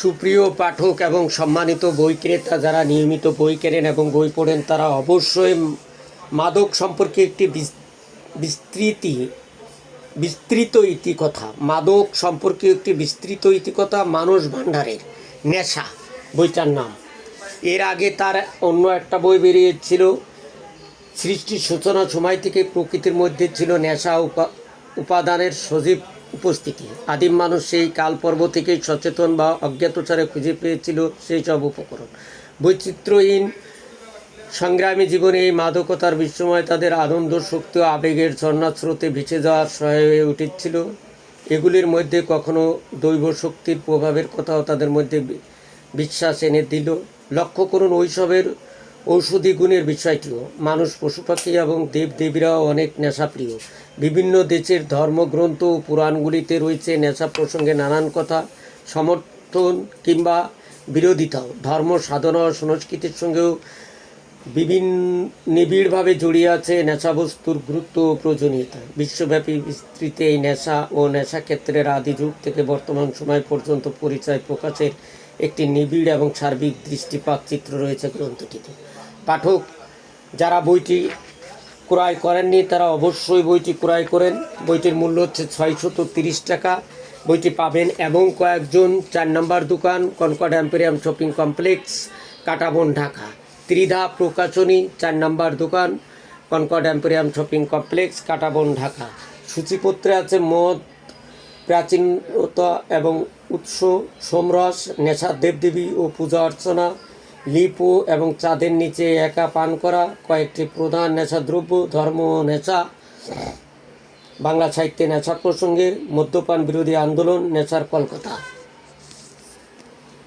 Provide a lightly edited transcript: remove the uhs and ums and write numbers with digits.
সুপ্রিয় পাঠক এবং সম্মানিত বই ক্রেতা যারা নিয়মিত বই কেনেন এবং বই পড়েন তারা অবশ্যই মাদক সম্পর্কে একটি বিস্তৃত ইতিকথা মাদক সম্পর্কে একটি বিস্তৃত ইতিকথা মানস ভাণ্ডারের নেশা বইটার নাম। এর আগে তার অন্য একটা বই বেরিয়েছিল, সৃষ্টির সূচনা সময় থেকে প্রকৃতির মধ্যে ছিল নেশা উপাদানের সজীব উপস্থিতি। আদিম মানুষ সেই কাল পর্ব থেকেই সচেতন বা অজ্ঞাতসারে খুঁজে পেয়েছিল সেই সব উপকরণ। বৈচিত্র্যহীন সংগ্রামী জীবনে এই মাদকতার বিস্ময় তাদের আনন্দ, শক্তি ও আবেগের ঝর্ণাস্রোতে ভেসে যাওয়ার সহায় হয়ে উঠেছিল। এগুলির মধ্যে কখনো দৈব শক্তির প্রভাবের কথাও তাদের মধ্যে বিশ্বাস এনে দিল। লক্ষ্য করুন ওইসবের ঔষধি গুণের বিষয়টিও। মানুষ, পশু পাখি এবং দেবদেবীরাও অনেক নেশাপ্রিয়। বিভিন্ন দেশের ধর্মগ্রন্থ ও পুরাণগুলিতে রয়েছে নেশা প্রসঙ্গে নানান কথা, সমর্থন কিংবা বিরোধিতাও। ধর্ম, সাধনা ও সংস্কৃতির সঙ্গেও নিবিড়ভাবে জড়িয়ে আছে নেশাবস্তুর গুরুত্ব ও প্রয়োজনীয়তা। বিশ্বব্যাপী বিস্তৃত এই নেশা ও নেশাক্ষেত্রের আদি যুগ থেকে বর্তমান সময় পর্যন্ত পরিচয় প্রকাশের একটি নিবিড় এবং সার্বিক দৃষ্টিপাত চিত্র রয়েছে গ্রন্থটিতে। পাঠক যারা বইটি ক্রয় করেননি তারা অবশ্যই বইটি ক্রয় করেন। বইটির মূল্য হচ্ছে 630 টাকা। বইটি পাবেন এবং কয়েকজন 4 নম্বর দোকান, কনকর্ড এম্পোরিয়াম শপিং কমপ্লেক্স, কাঁটাবন, ঢাকা। ত্রিধা প্রকাশনী, 4 নম্বর দোকান, কনকর্ড এম্পোরিয়াম শপিং কমপ্লেক্স, কাঁটাবন, ঢাকা। সূচিপত্রে আছে মদ, প্রাচীনতা এবং উৎস, সোমরস, নেশা, দেবদেবী ও পূজা অর্চনা, লিপো এবং চাঁদের নিচে একা পান করা, কয়েকটি প্রধান নেশাদ্রব্য, ধর্ম ও নেশা, বাংলা সাহিত্যে নেশা প্রসঙ্গে, মদ্যপান বিরোধী আন্দোলন, নেশার কলকাতা।